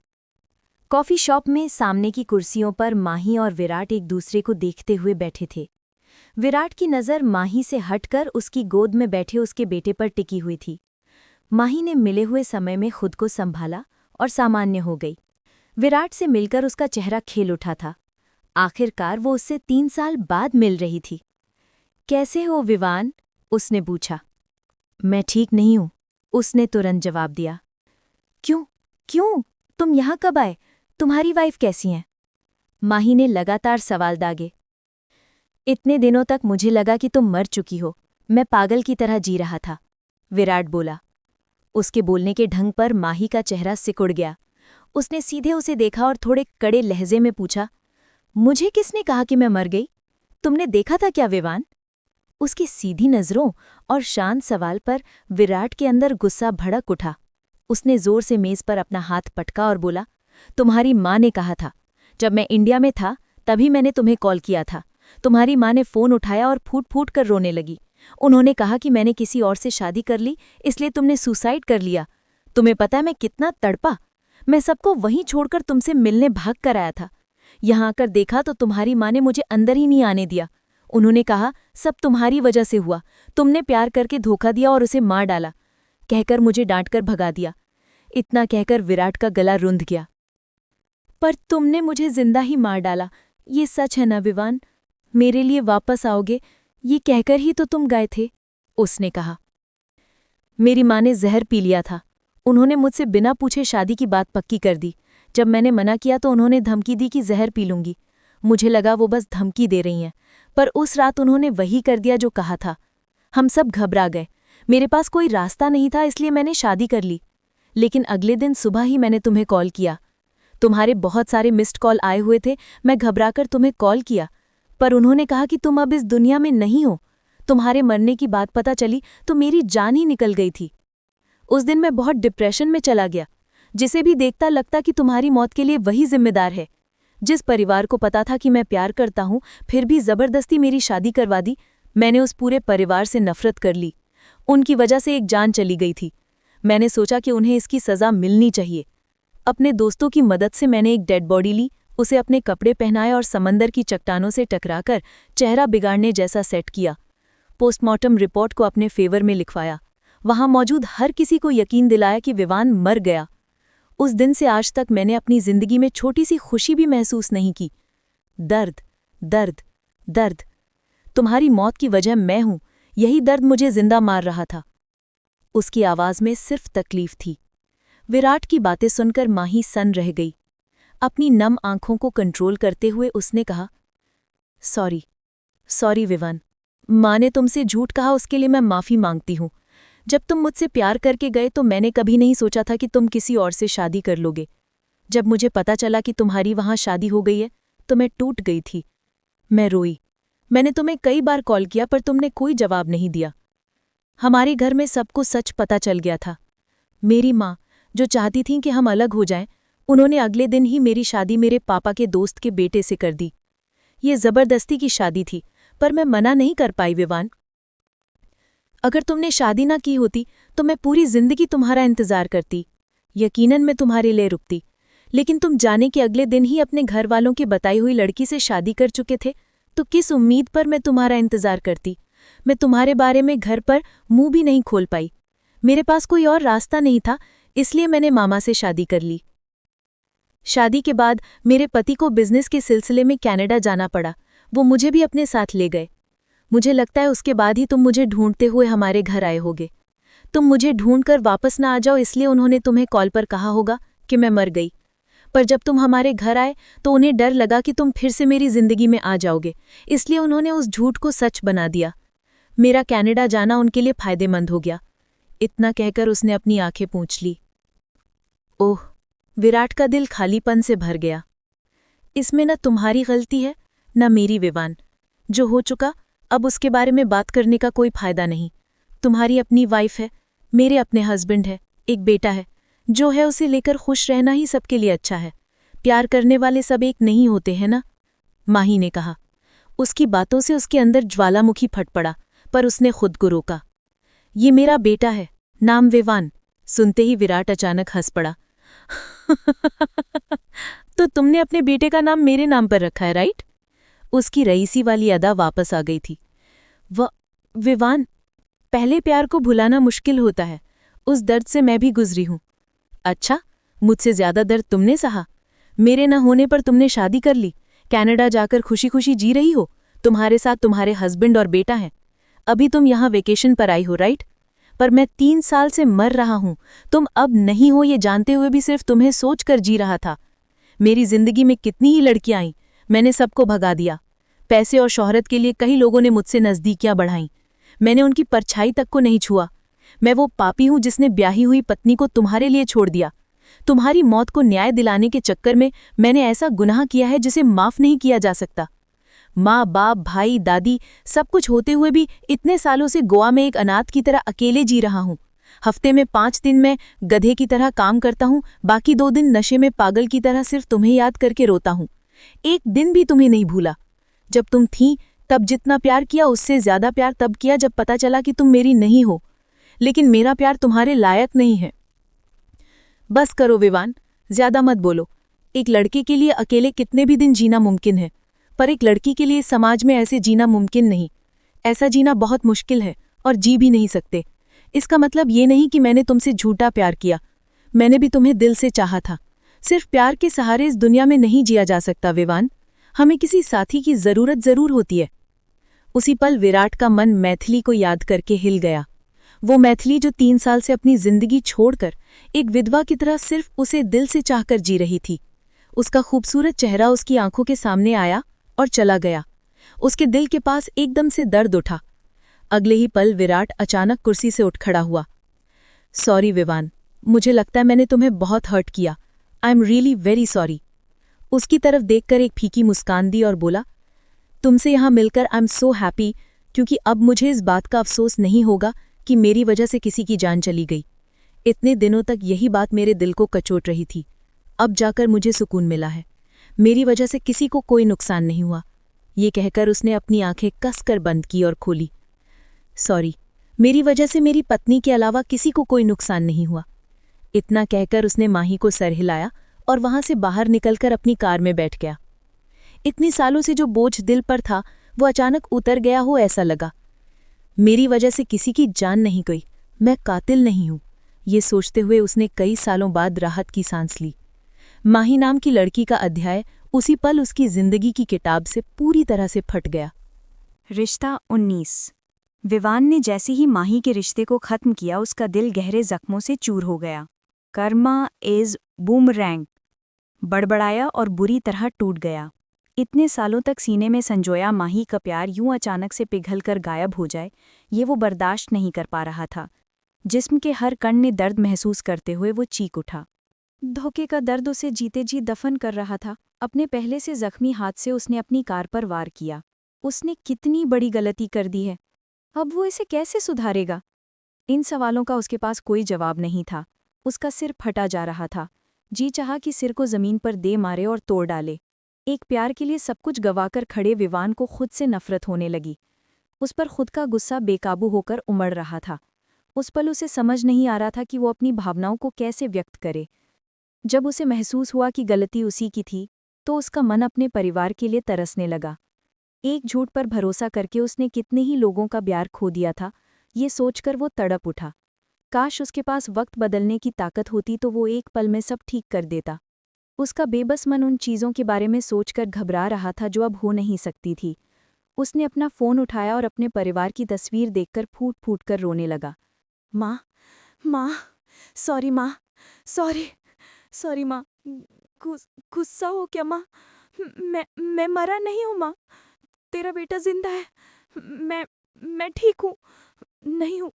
B: कॉफी शॉप में सामने की कुर्सियों पर माही और विराट एक दूसरे को देखते हुए बैठे थे। विराट की नज़र माही से हटकर उसकी गोद में बैठे उसके बेटे पर टिकी हुई थी। माही ने मिले हुए समय में खुद को संभाला और सामान्य हो गई। विराट से मिलकर उसका चेहरा खिल उठा था। आखिरकार वो उससे 3 साल बाद मिल रही थी। कैसे हो विवान? उसने पूछा। मैं ठीक नहीं हूं, उसने तुरंत जवाब दिया। क्यों? तुम यहाँ कब आए? तुम्हारी वाइफ कैसी हैं? माही ने लगातार सवाल दागे। इतने दिनों तक मुझे लगा कि तुम मर चुकी हो।
A: मैं पागल की तरह जी रहा था, विराट बोला। उसके बोलने के ढंग पर माही का चेहरा सिकुड़ गया। उसने सीधे उसे देखा और थोड़े कड़े लहजे में पूछा, मुझे किसने कहा कि मैं मर गई? तुमने देखा था क्या विवान? उसकी सीधी नज़रों और शांत सवाल पर विराट के अंदर गुस्सा भड़क उठा। उसने जोर से मेज पर अपना हाथ पटका और बोला, तुम्हारी माँ ने कहा था। जब मैं इंडिया में था तभी मैंने तुम्हें कॉल किया था। तुम्हारी माँ ने फ़ोन उठाया और फूट फूट कर रोने लगी। उन्होंने कहा कि मैंने किसी और से शादी कर ली, इसलिए तुमने सुसाइड कर लिया। तुम्हें पता है मैं कितना तड़पा। मैं सबको वहीं छोड़कर तुमसे मिलने भाग कर आया था। यहाँ आकर देखा तो तुम्हारी माँ ने मुझे अंदर ही नहीं आने दिया। उन्होंने कहा सब तुम्हारी वजह से हुआ, तुमने प्यार करके धोखा दिया और उसे मार डाला, कहकर मुझे डांटकर भगा दिया। इतना कहकर विराट का गला रुंध गया। पर तुमने मुझे जिंदा ही मार डाला, ये सच है ना विवान? मेरे लिए वापस आओगे, ये कहकर ही तो तुम गए थे, उसने कहा। मेरी माँ ने जहर पी लिया था। उन्होंने मुझसे बिना पूछे शादी की बात पक्की कर दी। जब मैंने मना किया तो उन्होंने धमकी दी कि जहर पी लूंगी। मुझे लगा वो बस धमकी दे रही हैं, पर उस रात उन्होंने वही कर दिया जो कहा था। हम सब घबरा गए। मेरे पास कोई रास्ता नहीं था, इसलिए मैंने शादी कर ली। लेकिन अगले दिन सुबह ही मैंने तुम्हें कॉल किया। तुम्हारे बहुत सारे मिस्ड कॉल आए हुए थे। मैं घबराकर तुम्हें कॉल किया, पर उन्होंने कहा कि तुम अब इस दुनिया में नहीं हो। तुम्हारे मरने की बात पता चली तो मेरी जान ही निकल गई थी। उस दिन मैं बहुत डिप्रेशन में चला गया। जिसे भी देखता लगता कि तुम्हारी मौत के लिए वही जिम्मेदार है। जिस परिवार को पता था कि मैं प्यार करता हूं, फिर भी जबरदस्ती मेरी शादी करवा दी। मैंने उस पूरे परिवार से नफरत कर ली। उनकी वजह से एक जान चली गई थी। मैंने सोचा कि उन्हें इसकी सजा मिलनी चाहिए। अपने दोस्तों की मदद से मैंने एक डेड बॉडी ली, उसे अपने कपड़े पहनाए और समंदर की चट्टानों से टकराकर चेहरा बिगाड़ने जैसा सेट किया। पोस्टमार्टम रिपोर्ट को अपने फेवर में लिखवाया। वहां मौजूद हर किसी को यकीन दिलाया कि विवान मर गया। उस दिन से आज तक मैंने अपनी जिंदगी में छोटी सी खुशी भी महसूस नहीं की। दर्द, दर्द, दर्द। तुम्हारी मौत की वजह मैं हूं, यही दर्द मुझे जिंदा मार रहा था। उसकी आवाज में सिर्फ तकलीफ थी। विराट की बातें सुनकर माही सन रह गई। अपनी नम आंखों को कंट्रोल करते हुए उसने कहा, सॉरी, सॉरी विवान। माँ ने तुमसे झूठ कहा, उसके लिए मैं माफ़ी मांगती हूँ। जब तुम मुझसे प्यार करके गए तो मैंने कभी नहीं सोचा था कि तुम किसी और से शादी कर लोगे। जब मुझे पता चला कि तुम्हारी वहाँ शादी हो गई है तो मैं टूट गई थी। मैं रोई। मैंने तुम्हें कई बार कॉल किया पर तुमने कोई जवाब नहीं दिया। हमारे घर में सबको सच पता चल गया था। मेरी माँ, जो चाहती थी कि हम अलग हो जाएं, उन्होंने अगले दिन ही मेरी शादी मेरे पापा के दोस्त के बेटे से कर दी। ये जबरदस्ती की शादी थी, पर मैं मना नहीं कर पाई विवान। अगर तुमने शादी ना की होती तो मैं पूरी जिंदगी तुम्हारा इंतजार करती। यकीनन मैं तुम्हारे लिए रुकती, लेकिन तुम जाने के अगले दिन ही अपने घर वालों की बताई हुई लड़की से शादी कर चुके थे, तो किस उम्मीद पर मैं तुम्हारा इंतजार करती? मैं तुम्हारे बारे में घर पर मुंह भी नहीं खोल पाई। मेरे पास कोई और रास्ता नहीं था, इसलिए मैंने मामा से शादी कर ली। शादी के बाद मेरे पति को बिजनेस के सिलसिले में कनाडा जाना पड़ा। वो मुझे भी अपने साथ ले गए। मुझे लगता है उसके बाद ही तुम मुझे ढूंढते हुए हमारे घर आए होगे। तुम मुझे ढूंढकर वापस ना आ जाओ, इसलिए उन्होंने तुम्हें कॉल पर कहा होगा कि मैं मर गई। पर जब तुम हमारे घर आए तो उन्हें डर लगा कि तुम फिर से मेरी जिंदगी में आ जाओगे, इसलिए उन्होंने उस झूठ को सच बना दिया। मेरा कनाडा जाना उनके लिए फायदेमंद हो गया। इतना कहकर उसने अपनी आंखें पोंछ ली। ओह, विराट का दिल खालीपन से भर गया। इसमें न तुम्हारी गलती है न मेरी विवान। जो हो चुका, अब उसके बारे में बात करने का कोई फायदा नहीं। तुम्हारी अपनी वाइफ है, मेरे अपने हस्बैंड है, एक बेटा है। जो है उसे लेकर खुश रहना ही सबके लिए अच्छा है। प्यार करने वाले सब एक नहीं होते हैं ना, माही ने कहा। उसकी बातों से उसके अंदर ज्वालामुखी फट पड़ा, पर उसने खुद को रोका। ये मेरा बेटा है, नाम विवान। सुनते ही विराट अचानक हंस पड़ा। तो तुमने अपने बेटे का नाम मेरे नाम पर रखा है, राइट? उसकी रईसी वाली अदा वापस आ गई थी। विवान, पहले प्यार को भुलाना मुश्किल होता है। उस दर्द से मैं भी गुजरी हूं। अच्छा, मुझसे ज्यादा दर्द तुमने सहा। मेरे न होने पर तुमने शादी कर ली, कनाडा जाकर खुशी खुशी जी रही हो। तुम्हारे साथ तुम्हारे हस्बैंड और बेटा हैं। अभी तुम यहाँ वेकेशन पर आई हो, राइट? पर मैं 3 साल से मर रहा हूं। तुम अब नहीं हो ये जानते हुए भी सिर्फ तुम्हें सोच कर जी रहा था। मेरी जिंदगी में कितनी ही लड़कियां आईं, मैंने सबको भगा दिया। पैसे और शोहरत के लिए कई लोगों ने मुझसे नज़दीकियां बढ़ाईं।
B: मैंने उनकी परछाई तक को नहीं छुआ। मैं वो पापी हूं जिसने ब्याही हुई पत्नी को तुम्हारे लिए छोड़ दिया। तुम्हारी मौत को न्याय दिलाने के चक्कर में मैंने ऐसा गुनाह किया है जिसे माफ नहीं किया जा सकता। माँ बाप भाई दादी सब कुछ होते हुए भी इतने सालों से गोवा में एक अनाथ की तरह अकेले जी रहा हूँ। हफ्ते में 5 दिन मैं गधे की तरह काम करता हूँ, बाकी 2 दिन नशे में पागल की तरह सिर्फ तुम्हें याद करके रोता हूँ। एक दिन भी तुम्हें नहीं भूला। जब तुम थीं तब जितना प्यार किया उससे ज्यादा प्यार तब किया जब पता चला कि तुम मेरी नहीं हो, लेकिन मेरा प्यार तुम्हारे लायक नहीं है। बस करो विवान, ज्यादा मत बोलो। एक लड़के के लिए अकेले कितने भी दिन जीना मुमकिन है, पर एक लड़की के लिए समाज में ऐसे जीना मुमकिन नहीं। ऐसा जीना बहुत मुश्किल है और जी भी नहीं सकते। इसका मतलब ये नहीं कि मैंने तुमसे झूठा प्यार किया। मैंने भी तुम्हें दिल से चाहा था। सिर्फ प्यार के सहारे इस दुनिया में नहीं जिया जा सकता विवान। हमें किसी साथी की जरूरत जरूर होती है। उसी पल विराट का मन मैथिली को याद करके हिल गया। वो मैथिली जो 3 साल से अपनी जिंदगी छोड़कर एक विधवा की तरह सिर्फ उसे दिल से चाहकर जी रही थी। उसका खूबसूरत चेहरा उसकी आंखों के सामने आया और चला गया। उसके दिल के पास एकदम से दर्द उठा। अगले ही पल विराट अचानक कुर्सी से उठ खड़ा हुआ। सॉरी विवान, मुझे लगता है मैंने तुम्हें बहुत हर्ट किया। I am really very sorry. उसकी तरफ देखकर एक फीकी मुस्कान दी और बोला, तुमसे यहां मिलकर आई एम सो हैप्पी, क्योंकि अब मुझे इस बात का अफसोस नहीं होगा कि मेरी वजह से किसी की जान चली गई। इतने दिनों तक यही बात मेरे दिल को कचोट रही थी। अब जाकर मुझे सुकून मिला है। मेरी वजह से किसी को कोई नुकसान नहीं हुआ। ये कहकर उसने अपनी आंखें कसकर बंद की और खोली। सॉरी, मेरी वजह से मेरी पत्नी के अलावा किसी को कोई नुकसान नहीं हुआ। इतना कहकर उसने माही को सर हिलाया और वहां से बाहर निकलकर अपनी कार में बैठ गया। इतनी सालों से जो बोझ दिल पर था वो अचानक उतर गया हो ऐसा लगा। मेरी वजह से किसी की जान नहीं गई, मैं कातिल नहीं हूं। ये सोचते हुए उसने कई सालों बाद राहत की सांस ली। माही नाम की लड़की का अध्याय उसी पल उसकी जिंदगी की किताब से पूरी तरह से फट गया।
A: रिश्ता 19। विवान ने जैसे ही माही के रिश्ते को खत्म किया उसका दिल गहरे जख्मों से चूर हो गया। कर्मा इज बूमरैंग बड़बड़ाया और बुरी तरह टूट गया। इतने सालों तक सीने में संजोया माही का प्यार यूं अचानक से पिघलकर गायब हो जाए, ये वो बर्दाश्त नहीं कर पा रहा था। जिस्म के हर कण ने दर्द महसूस करते हुए वो चीख उठा। धोखे का दर्द उसे जीते जी दफन कर रहा था। अपने पहले से जख्मी हाथ से उसने अपनी कार पर वार किया। उसने कितनी बड़ी गलती कर दी है, अब वो इसे कैसे सुधारेगा? इन सवालों का उसके पास कोई जवाब नहीं था। उसका सिर फटा जा रहा था। जी चाहा कि सिर को जमीन पर दे मारे और तोड़ डाले। एक प्यार के लिए सब कुछ गवाकर खड़े विवान को खुद से नफरत होने लगी। उस पर खुद का गुस्सा बेकाबू होकर उमड़ रहा था। उस पल उसे समझ नहीं आ रहा था कि वो अपनी भावनाओं को कैसे व्यक्त करे। जब उसे महसूस हुआ कि गलती उसी की थी, तो उसका मन अपने परिवार के लिए तरसने लगा। एक झूठ पर भरोसा करके उसने कितने ही लोगों का प्यार खो दिया था, ये सोचकर वो तड़प उठा। काश उसके पास वक्त बदलने की ताकत होती तो वो एक पल में सब ठीक कर देता। उसका बेबस मन उन चीज़ों के बारे में सोचकर घबरा रहा था जो अब हो नहीं सकती थी। उसने अपना फ़ोन उठाया और अपने परिवार की तस्वीर देखकर फूट फूट कर रोने लगा। माँ, सॉरी माँ, सॉरी माँ, गुस्सा हो क्या माँ? मैं मरा नहीं हूँ माँ, तेरा बेटा जिंदा है। मैं ठीक हूँ। नहीं हूँ,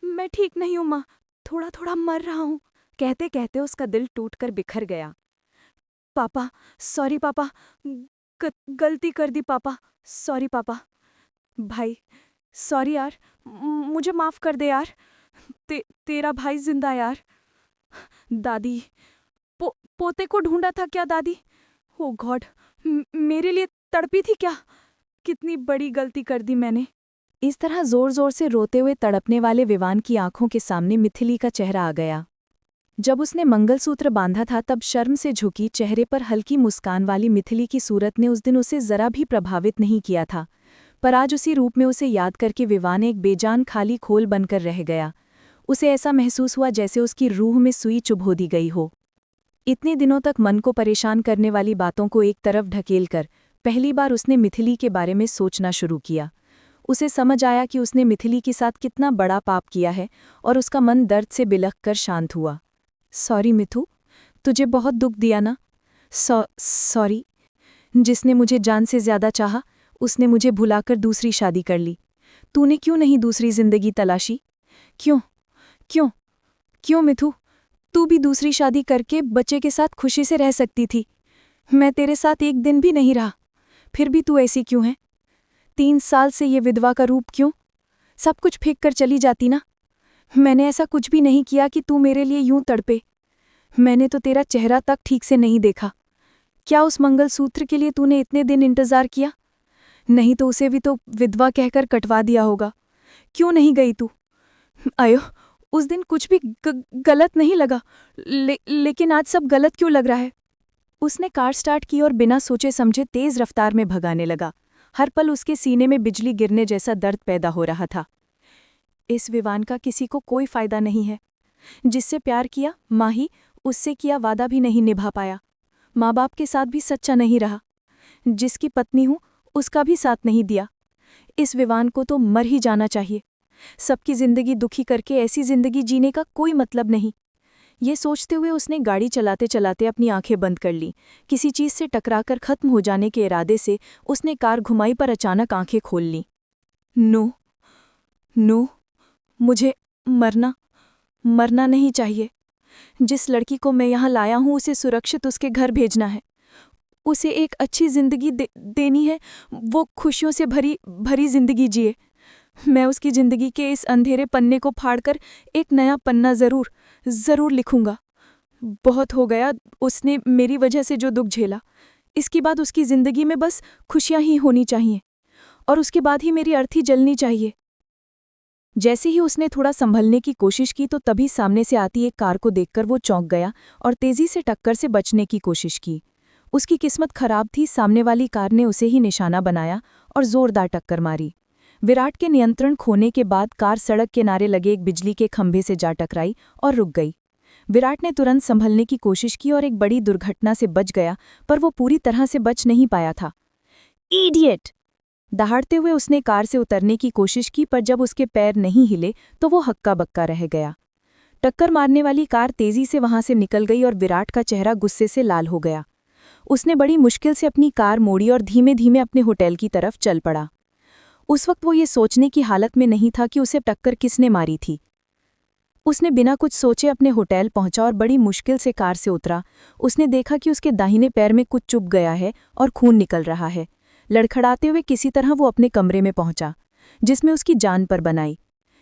A: मैं ठीक नहीं हूँ माँ, थोड़ा थोड़ा मर रहा हूँ। कहते कहते उसका दिल टूटकर बिखर गया। पापा, सॉरी पापा, गलती कर दी पापा, सॉरी पापा। भाई, सॉरी यार, मुझे माफ़ कर दे यार। तेरा भाई जिंदा यार। दादी, पोते को ढूंढा था क्या दादी? ओ गॉड, मेरे लिए तड़पी थी क्या? कितनी बड़ी गलती कर दी मैंने। इस तरह जोर जोर से रोते हुए तड़पने वाले विवान की आंखों के सामने मिथिली का चेहरा आ गया। जब उसने मंगलसूत्र बांधा था तब शर्म से झुकी चेहरे पर हल्की मुस्कान वाली मिथिली की सूरत ने उस दिन उसे जरा भी प्रभावित नहीं किया था, पर आज उसी रूप में उसे याद करके विवान एक बेजान खाली खोल बनकर रह गया। उसे ऐसा महसूस हुआ जैसे उसकी रूह में सुई चुभो दी गई हो। इतने दिनों तक मन को परेशान करने वाली बातों को एक तरफ ढकेलकर पहली बार उसने मिथिली के बारे में सोचना शुरू किया। उसे समझ आया कि उसने मिथिली के साथ कितना बड़ा पाप किया है और उसका मन दर्द से बिलख कर शांत हुआ। सॉरी मिथु, तुझे बहुत दुख दिया ना? सॉरी। जिसने मुझे जान से ज्यादा चाहा उसने मुझे भुलाकर दूसरी शादी कर ली।
B: तूने क्यों नहीं दूसरी जिंदगी तलाशी? क्यों क्यों क्यों मिथु? तू भी दूसरी शादी करके बच्चे के साथ खुशी से रह सकती थी। मैं तेरे साथ एक दिन भी नहीं रहा, फिर भी तू ऐसी क्यों है? 3 साल से ये विधवा का रूप क्यों? सब कुछ फेंक कर चली जाती ना। मैंने ऐसा कुछ भी नहीं किया कि तू मेरे लिए यूं तड़पे। मैंने तो तेरा चेहरा तक ठीक से नहीं देखा। क्या उस मंगलसूत्र के लिए तूने इतने दिन इंतजार किया? नहीं तो उसे भी तो विधवा कहकर कटवा दिया होगा। क्यों नहीं गई तू? आयो, उस दिन कुछ भी गलत नहीं लगा, लेकिन आज सब गलत क्यों लग रहा है? उसने कार स्टार्ट की और बिना सोचे समझे तेज रफ्तार में भगाने लगा। हर पल उसके सीने में बिजली गिरने जैसा दर्द पैदा हो रहा था। इस विवान का किसी को कोई फायदा नहीं है। जिससे प्यार किया माही, उससे किया वादा भी नहीं निभा पाया। माँ बाप के साथ भी सच्चा नहीं रहा। जिसकी पत्नी हूँ उसका भी साथ नहीं दिया। इस विवान को तो मर ही जाना चाहिए। सबकी जिंदगी दुखी करके ऐसी जिंदगी जीने का कोई मतलब नहीं। ये सोचते हुए उसने गाड़ी चलाते चलाते अपनी आंखें बंद कर लीं। किसी चीज से टकराकर खत्म हो जाने के इरादे से उसने कार घुमाई पर अचानक आंखें खोल लीं। नो नो, मुझे मरना नहीं चाहिए। जिस लड़की को मैं यहाँ लाया हूँ उसे सुरक्षित उसके घर भेजना है। उसे एक अच्छी जिंदगी देनी है, वो खुशियों से भरी जिंदगी जिए। मैं उसकी जिंदगी के इस अंधेरे पन्ने को फाड़कर एक नया पन्ना जरूर लिखूंगा। बहुत हो गया उसने मेरी वजह से जो दुख झेला। इसके बाद उसकी जिंदगी में बस खुशियां ही होनी चाहिए और उसके बाद ही मेरी अर्थी जलनी चाहिए। जैसे ही उसने थोड़ा संभलने की कोशिश की तो तभी सामने से आती एक कार को देखकर वो चौंक गया और तेजी से टक्कर से बचने की कोशिश की। उसकी किस्मत खराब थी, सामने वाली कार ने उसे ही निशाना बनाया और जोरदार टक्कर मारी। विराट के नियंत्रण खोने के बाद कार सड़क किनारे लगे एक बिजली के खंभे से जा टकराई और रुक गई। विराट ने तुरंत संभलने की कोशिश की और एक बड़ी दुर्घटना से बच गया, पर वो पूरी तरह से बच नहीं पाया था। इडियट! दहाड़ते हुए उसने कार से उतरने की कोशिश की, पर जब उसके पैर नहीं हिले तो वो हक्का बक्का रह गया। टक्कर मारने वाली कार तेजी से वहां से निकल गई और विराट का चेहरा गुस्से से लाल हो गया। उसने बड़ी मुश्किल से अपनी कार मोड़ी और धीमे धीमे अपने होटल की तरफ चल पड़ा। उस वक्त वो ये सोचने की हालत में नहीं था कि उसे टक्कर किसने मारी थी। उसने बिना कुछ सोचे अपने होटल पहुंचा और बड़ी मुश्किल से कार से उतरा। उसने देखा कि उसके दाहिने पैर में कुछ चुभ गया है और खून निकल रहा है। लड़खड़ाते हुए किसी तरह वो अपने कमरे में पहुंचा, जिसमें उसकी जान पर बनाई।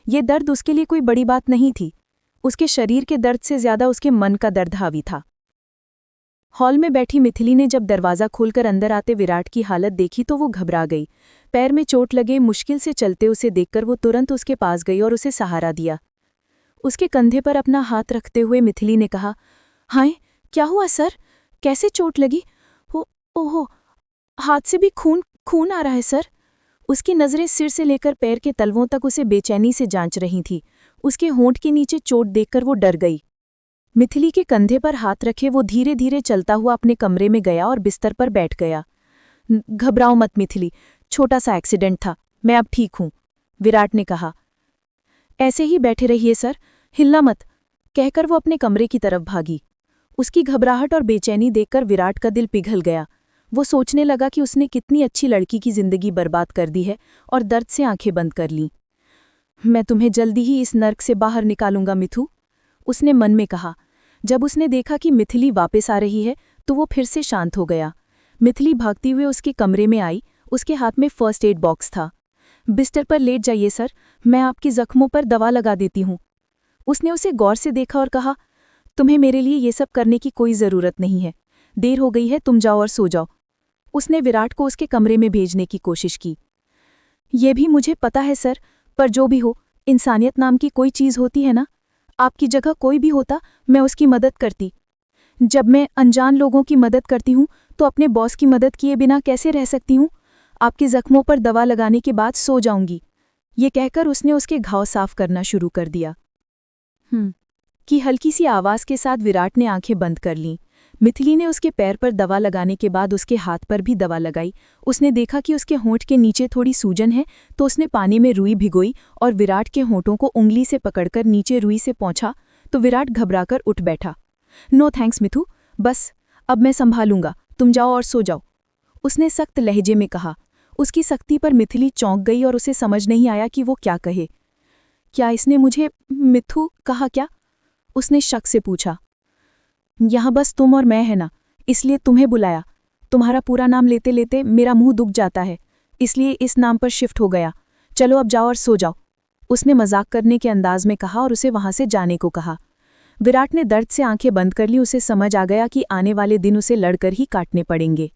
B: ये दर्द उसके लिए कोई बड़ी बात नहीं थी। उसके शरीर के दर्द से ज्यादा उसके मन का दर्द हावी था। हॉल में बैठी मिथिली ने जब दरवाज़ा खोलकर अंदर आते विराट की हालत देखी तो वो घबरा गई। पैर में चोट लगे मुश्किल से चलते उसे देखकर वो तुरंत उसके पास गई और उसे सहारा दिया। उसके कंधे पर अपना हाथ रखते हुए मिथिली ने कहा, हाय, क्या हुआ सर? कैसे चोट लगी? ओहो, हाथ से भी खून आ रहा है सर। उसकी नज़रें सिर से लेकर पैर के तलवों तक उसे बेचैनी से जांच रही थी। उसके होंठ के नीचे चोट देखकर वो डर गई। मिथिली के कंधे पर हाथ रखे वो धीरे धीरे चलता हुआ अपने कमरे में गया और बिस्तर पर बैठ गया। घबराओ मत मिथिली, छोटा सा एक्सीडेंट था, मैं अब ठीक हूं, विराट ने कहा। ऐसे ही बैठे रहिए सर, हिलना मत, कहकर वो अपने कमरे की तरफ भागी। उसकी घबराहट और बेचैनी देखकर विराट का दिल पिघल गया। वो सोचने लगा कि उसने कितनी अच्छी लड़की की जिंदगी बर्बाद कर दी है और दर्द से आंखें बंद कर लीं। मैं तुम्हें जल्दी ही इस नर्क से बाहर निकालूंगा मिथु, उसने मन में कहा। जब उसने देखा कि मिथिली वापस आ रही है तो वो फिर से शांत हो गया। मिथिली भागती हुए उसके कमरे में आई। उसके हाथ में फर्स्ट एड बॉक्स था। बिस्तर पर लेट जाइए सर, मैं आपकी जख्मों पर दवा लगा देती हूँ। उसने उसे गौर से देखा और कहा, तुम्हें मेरे लिए ये सब करने की कोई ज़रूरत नहीं है, देर हो गई है, तुम जाओ और सो जाओ। उसने विराट को उसके कमरे में भेजने की कोशिश की। ये भी मुझे पता है सर, पर जो भी हो, इंसानियत नाम की कोई चीज़ होती है ना। आपकी जगह कोई भी होता मैं उसकी मदद करती। जब मैं अनजान लोगों की मदद करती हूँ तो अपने बॉस की मदद किए बिना कैसे रह सकती हूँ। आपके जख्मों पर दवा लगाने के बाद सो जाऊंगी। ये कहकर उसने उसके घाव साफ करना शुरू कर दिया। की हल्की सी आवाज़ के साथ विराट ने आंखें बंद कर लीं। मिथिली ने उसके पैर पर दवा लगाने के बाद उसके हाथ पर भी दवा लगाई। उसने देखा कि उसके होंठ के नीचे थोड़ी सूजन है तो उसने पानी में रुई भिगोई और विराट के होंठों को उंगली से पकड़कर नीचे रुई से पहुंचा तो विराट घबराकर उठ बैठा। नो थैंक्स मिथु, बस अब मैं संभालूंगा, तुम जाओ और सो जाओ, उसने सख्त लहजे में कहा।
C: उसकी सख्ती पर मिथिली चौंक गई और उसे समझ नहीं आया कि वो क्या कहे। क्या इसने मुझे मिथु कहा क्या? उसने शक से पूछा। यहाँ बस तुम और मैं है ना, इसलिए तुम्हें बुलाया। तुम्हारा पूरा नाम लेते लेते मेरा मुंह दुख जाता है, इसलिए इस नाम पर शिफ्ट हो गया। चलो अब जाओ और सो जाओ, उसने मजाक करने के अंदाज में कहा और उसे वहां से जाने को कहा। विराट ने दर्द से आंखें बंद कर ली। उसे समझ आ गया कि आने वाले दिन उसे लड़कर ही काटने पड़ेंगे।